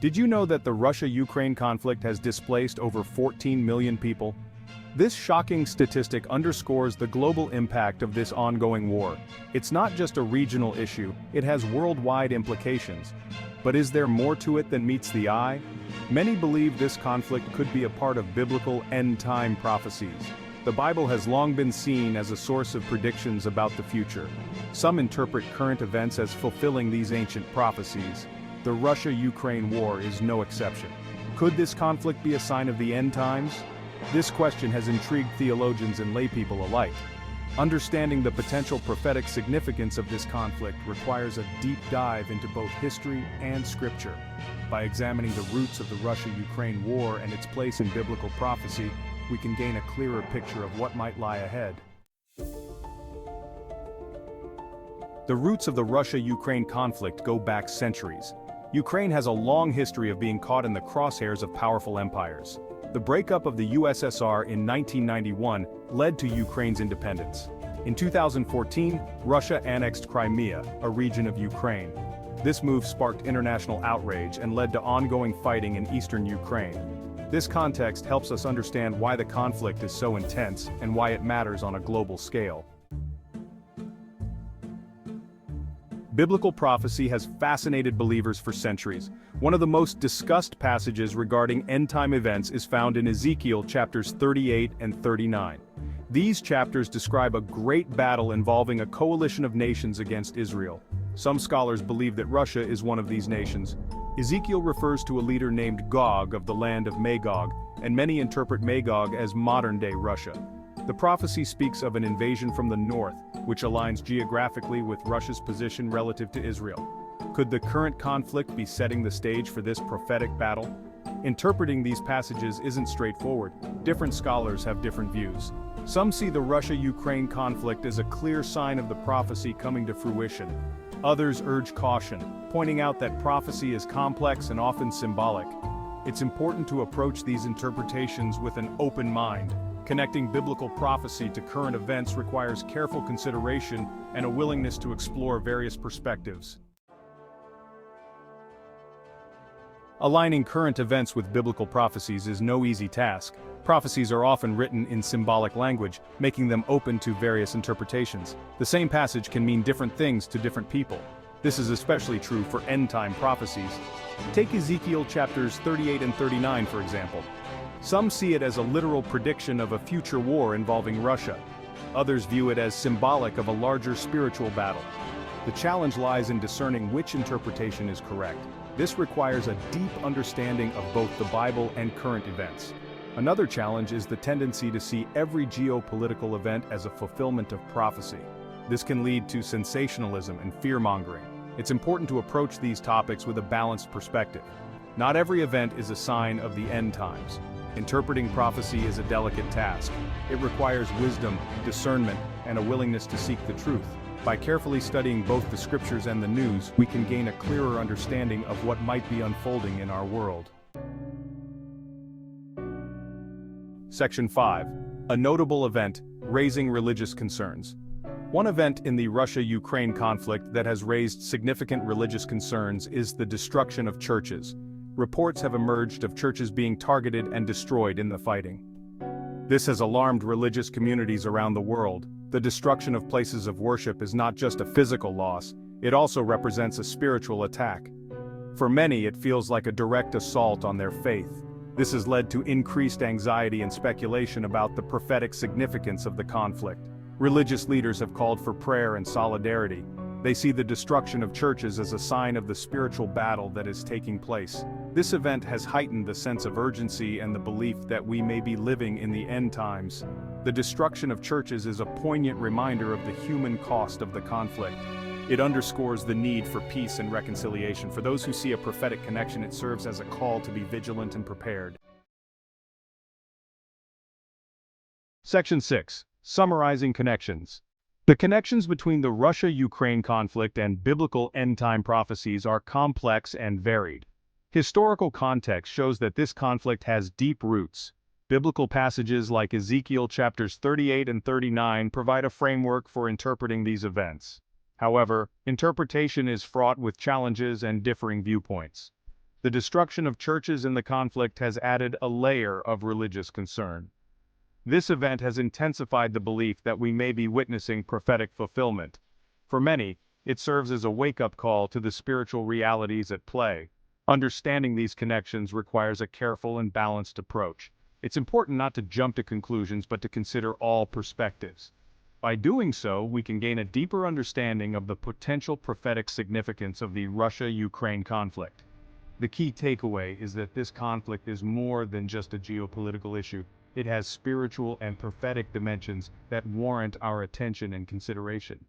Did you know that the Russia-Ukraine conflict has displaced over 14 million people? This shocking statistic underscores the global impact of this ongoing war. It's not just a regional issue, it has worldwide implications. But is there more to it than meets the eye? Many believe this conflict could be a part of biblical end-time prophecies. The Bible has long been seen as a source of predictions about the future. Some interpret current events as fulfilling these ancient prophecies. The Russia-Ukraine war is no exception. Could this conflict be a sign of the end times? This question has intrigued theologians and laypeople alike. Understanding the potential prophetic significance of this conflict requires a deep dive into both history and scripture. By examining the roots of the Russia-Ukraine war and its place in biblical prophecy, we can gain a clearer picture of what might lie ahead. The roots of the Russia-Ukraine conflict go back centuries. Ukraine has a long history of being caught in the crosshairs of powerful empires. The breakup of the USSR in 1991 led to Ukraine's independence. In 2014, Russia annexed Crimea, a region of Ukraine. This move sparked international outrage and led to ongoing fighting in eastern Ukraine. This context helps us understand why the conflict is so intense and why it matters on a global scale. Biblical prophecy has fascinated believers for centuries. One of the most discussed passages regarding end-time events is found in Ezekiel chapters 38 and 39. These chapters describe a great battle involving a coalition of nations against Israel. Some scholars believe that Russia is one of these nations. Ezekiel refers to a leader named Gog of the land of Magog, and many interpret Magog as modern-day Russia. The prophecy speaks of an invasion from the north, which aligns geographically with Russia's position relative to Israel. Could the current conflict be setting the stage for this prophetic battle? Interpreting these passages isn't straightforward. Different scholars have different views. Some see the Russia-Ukraine conflict as a clear sign of the prophecy coming to fruition. Others urge caution, pointing out that prophecy is complex and often symbolic. It's important to approach these interpretations with an open mind. Connecting biblical prophecy to current events requires careful consideration and a willingness to explore various perspectives. Aligning current events with biblical prophecies is no easy task. Prophecies are often written in symbolic language, making them open to various interpretations. The same passage can mean different things to different people. This is especially true for end-time prophecies. Take Ezekiel chapters 38 and 39 for example. Some see it as a literal prediction of a future war involving Russia. Others view it as symbolic of a larger spiritual battle. The challenge lies in discerning which interpretation is correct. This requires a deep understanding of both the Bible and current events. Another challenge is the tendency to see every geopolitical event as a fulfillment of prophecy. This can lead to sensationalism and fear-mongering. It's important to approach these topics with a balanced perspective. Not every event is a sign of the end times. Interpreting prophecy is a delicate task. It requires wisdom, discernment, and a willingness to seek the truth. By carefully studying both the scriptures and the news, we can gain a clearer understanding of what might be unfolding in our world. Section 5. A notable event, raising religious concerns. One event in the Russia-Ukraine conflict that has raised significant religious concerns is the destruction of churches. Reports have emerged of churches being targeted and destroyed in the fighting. This has alarmed religious communities around the world. The destruction of places of worship is not just a physical loss, it also represents a spiritual attack. For many, it feels like a direct assault on their faith. This has led to increased anxiety and speculation about the prophetic significance of the conflict. Religious leaders have called for prayer and solidarity. They see the destruction of churches as a sign of the spiritual battle that is taking place. This event has heightened the sense of urgency and the belief that we may be living in the end times. The destruction of churches is a poignant reminder of the human cost of the conflict. It underscores the need for peace and reconciliation. For those who see a prophetic connection, it serves as a call to be vigilant and prepared. Section 6. Summarizing connections. The connections between the Russia-Ukraine conflict and biblical end-time prophecies are complex and varied. Historical context shows that this conflict has deep roots. Biblical passages like Ezekiel chapters 38 and 39 provide a framework for interpreting these events. However, interpretation is fraught with challenges and differing viewpoints. The destruction of churches in the conflict has added a layer of religious concern. This event has intensified the belief that we may be witnessing prophetic fulfillment. For many, it serves as a wake-up call to the spiritual realities at play. Understanding these connections requires a careful and balanced approach. It's important not to jump to conclusions but to consider all perspectives. By doing so, we can gain a deeper understanding of the potential prophetic significance of the Russia-Ukraine conflict. The key takeaway is that this conflict is more than just a geopolitical issue. It has spiritual and prophetic dimensions that warrant our attention and consideration.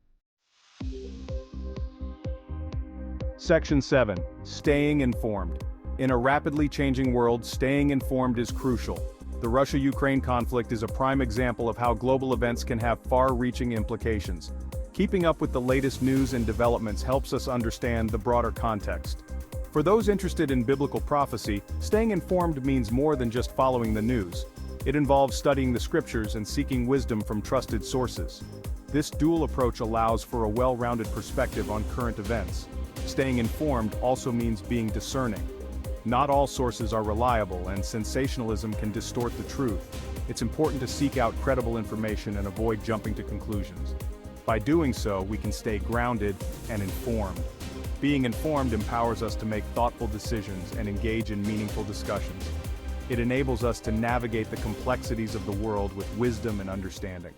Section 7. Staying informed. In a rapidly changing world, staying informed is crucial. The Russia-Ukraine conflict is a prime example of how global events can have far-reaching implications. Keeping up with the latest news and developments helps us understand the broader context. For those interested in biblical prophecy, staying informed means more than just following the news. It involves studying the scriptures and seeking wisdom from trusted sources. This dual approach allows for a well-rounded perspective on current events. Staying informed also means being discerning. Not all sources are reliable, and sensationalism can distort the truth. It's important to seek out credible information and avoid jumping to conclusions. By doing so, we can stay grounded and informed. Being informed empowers us to make thoughtful decisions and engage in meaningful discussions. It enables us to navigate the complexities of the world with wisdom and understanding.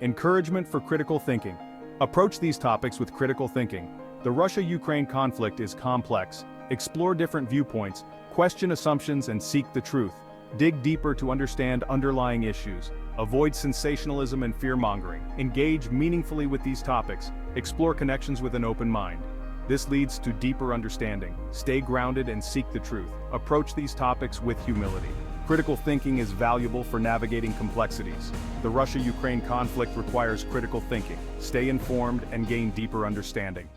Encouragement for critical thinking. Approach these topics with critical thinking. The Russia-Ukraine conflict is complex. Explore different viewpoints, question assumptions, and seek the truth. Dig deeper to understand underlying issues. Avoid sensationalism and fear-mongering. Engage meaningfully with these topics. Explore connections with an open mind. This leads to deeper understanding. Stay grounded and seek the truth. Approach these topics with humility. Critical thinking is valuable for navigating complexities. The Russia-Ukraine conflict requires critical thinking. Stay informed and gain deeper understanding.